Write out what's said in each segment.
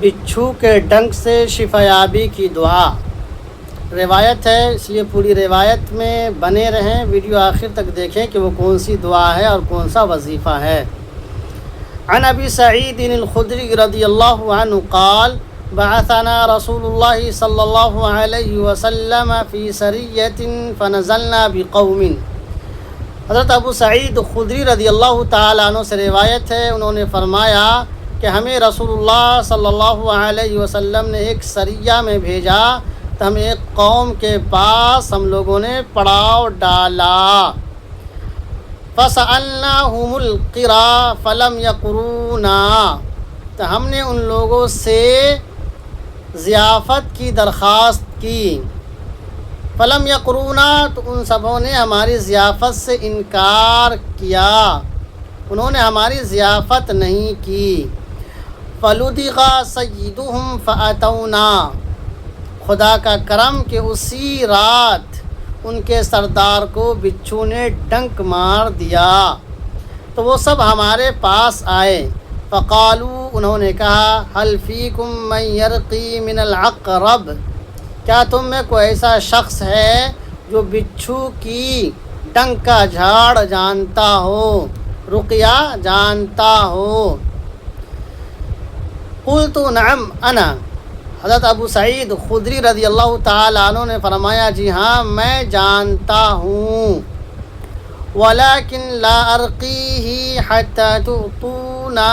بچھو کے ڈنک سے شفایابی کی دعا۔ روایت ہے، اس لیے پوری روایت میں بنے رہیں، ویڈیو آخر تک دیکھیں کہ وہ کون سی دعا ہے اور کون سا وظیفہ ہے۔ عن ابی سعید الخدری رضی اللہ عنہ قال بعثنا رسول اللہ صلی اللہ علیہ وسلم فی سریۃ فنزلنا بقوم۔ حضرت ابو سعید خدری رضی اللہ تعالیٰ عنہ سے روایت ہے، انہوں نے فرمایا کہ ہمیں رسول اللہ صلی اللہ علیہ وسلم نے ایک سریہ میں بھیجا تو ہم ایک قوم کے پاس ہم لوگوں نے پڑاؤ ڈالا۔ فَسَأَلْنَاهُمُ الْقِرَىٰ فَلَمْ يَقْرُونَا، تو ہم نے ان لوگوں سے ضیافت کی درخواست کی۔ فَلَمْ يَقْرُونَا، تو ان سبوں نے ہماری ضیافت سے انکار کیا، انہوں نے ہماری ضیافت نہیں کی۔ فَلُدِغَ سَيِّدُهُمْ فَأَتَوْنَا، خدا کا کرم کہ اسی رات ان کے سردار کو بچھو نے ڈنک مار دیا تو وہ سب ہمارے پاس آئے۔ فقالوا، انہوں نے کہا، هل فیکم من یرقی من العقرب، کیا تم میں کوئی ایسا شخص ہے جو بچھو کی ڈنک کا جھاڑ جانتا ہو، رقیہ جانتا ہو؟ قلت نعم انا، حضرت ابو سعید خدری رضی اللہ تعالیٰ عنہ نے فرمایا جی ہاں میں جانتا ہوں۔ ولیکن لا ارقیہ حتی تعطونا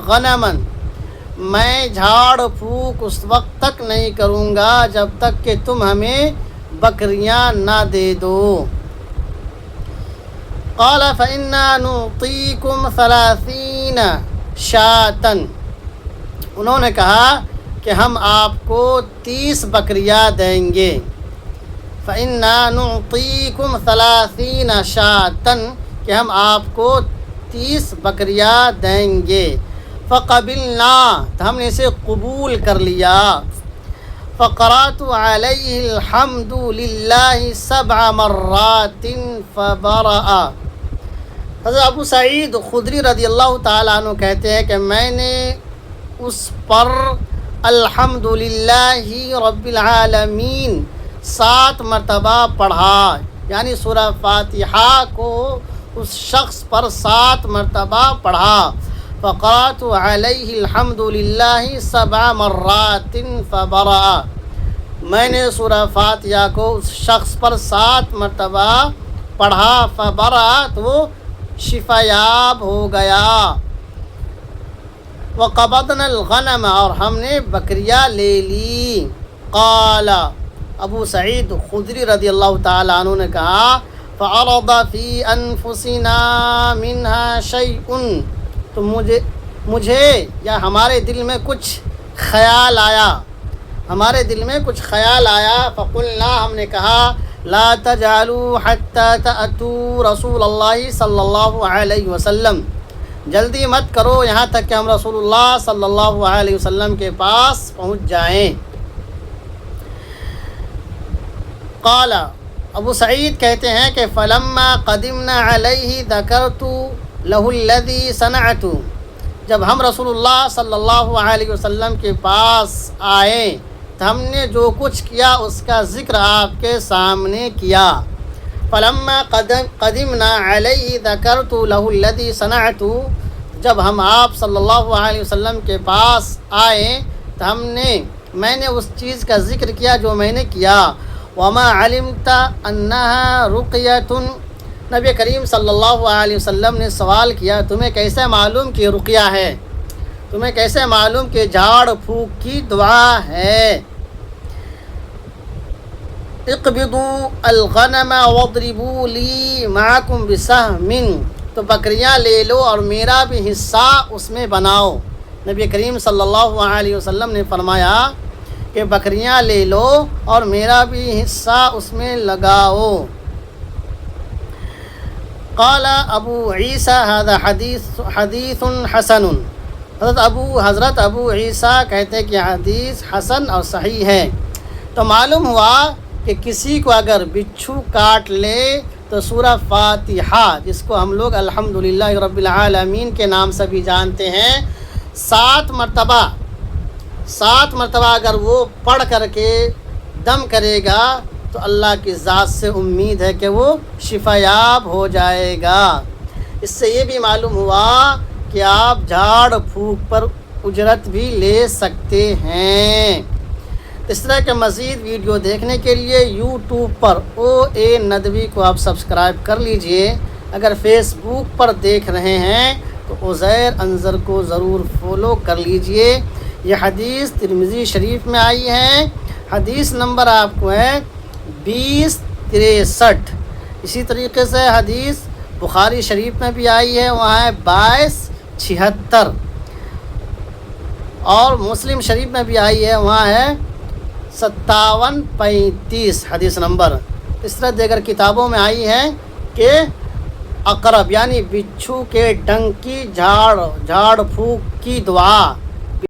غنما، میں جھاڑ پھونک اس وقت تک نہیں کروں گا جب تک کہ تم ہمیں بکریاں نہ دے دو۔ قال فإنا نعطيكم 30 شاة، انہوں نے کہا کہ ہم آپ کو 30 بکریاں دیں گے۔ فإنا نعطيكم 30 شاة، کہ ہم آپ کو 30 بکریاں دیں گے۔ فقبلنا، تو ہم نے اسے قبول کر لیا۔ فقرأت علیہ الحمد للہ 7 مرات فبرأ، حضرت ابو سعید خدری رضی اللہ تعالیٰ عنہ کہتے ہیں کہ میں نے اس پر الحمد للہ رب العالمین 7 مرتبہ پڑھا، یعنی سورہ فاتحہ کو اس شخص پر 7 مرتبہ پڑھا۔ فقرأت علیہ الحمد للہ 7 مرات فبرأ، میں نے سورہ فاتحہ کو اس شخص پر 7 مرتبہ پڑھا، فبرأ، تو وہ شفایاب ہو گیا۔ وقبضنا الغنم، اور ہم نے بکریاں لے لی۔ قال، ابو سعید خدری رضی اللہ تعالیٰ عنہ نے کہا، فعرض فی انفسنا منها شیء، تو مجھے یا ہمارے دل میں کچھ خیال آیا، فقلنا، ہم نے کہا، لا تجعلوا حتی تأتوا رسول اللہ صلی اللہ علیہ وسلم، جلدی مت کرو یہاں تک کہ ہم رسول اللہ صلی اللہ علیہ وسلم کے پاس پہنچ جائیں۔ قال، ابو سعید کہتے ہیں کہ فلما قدمنا علیہ ذکرت لہ الذی صنعت، جب ہم رسول اللہ صلی اللہ علیہ وسلم کے پاس آئے تو ہم نے جو کچھ کیا اس کا ذکر آپ کے سامنے کیا۔ فلما قدمنا علیہ ذکرت لہ الذی صنعت، جب ہم آپ صلی اللہ علیہ وسلم کے پاس آئے تو میں نے اس چیز کا ذکر کیا جو میں نے کیا۔ وما علمت انہا رقیۃ، نبی کریم صلی اللہ علیہ وسلم نے سوال کیا، تمہیں کیسے معلوم کہ رقیہ ہے، تمہیں کیسے معلوم کہ جھاڑ پھونک کی دعا ہے؟ اقبضوا الغنم واضربوا لی معکم بسہم، تو بکریاں لے لو اور میرا بھی حصہ اس میں بناؤ۔ نبی کریم صلی اللہ علیہ وسلم نے فرمایا کہ بکریاں لے لو اور میرا بھی حصہ اس میں لگاؤ۔ قال ابو عیسیٰ هذا حدیث حسن، حضرت ابو عیسیٰ کہتے ہیں کہ حدیث حسن اور صحیح ہے۔ تو معلوم ہوا کہ کسی کو اگر بچھو کاٹ لے تو سورہ فاتحہ، جس کو ہم لوگ الحمدللہ رب العالمین کے نام سے بھی جانتے ہیں، 7 7 مرتبہ اگر وہ پڑھ کر کے دم کرے گا تو اللہ کی ذات سے امید ہے کہ وہ شفا یاب ہو جائے گا۔ اس سے یہ بھی معلوم ہوا کہ آپ جھاڑ پھونک پر اجرت بھی لے سکتے ہیں۔ اس طرح کے مزید ویڈیو دیکھنے کے لیے یوٹیوب پر OA ندوی کو آپ سبسکرائب کر لیجئے۔ اگر فیس بک پر دیکھ رہے ہیں تو عزیر انظر کو ضرور فالو کر لیجئے۔ یہ حدیث ترمذی شریف میں آئی ہے، حدیث نمبر آپ کو ہے 2063۔ اسی طریقے سے حدیث بخاری شریف میں بھی آئی ہے، وہاں ہے 2276، اور مسلم شریف میں بھی آئی ہے، وہاں ہے 5735 حدیث نمبر۔ اس طرح دیگر کتابوں میں آئی ہے کہ عقرب یعنی بچھو کے ڈنک کی جھاڑ پھونک کی دعا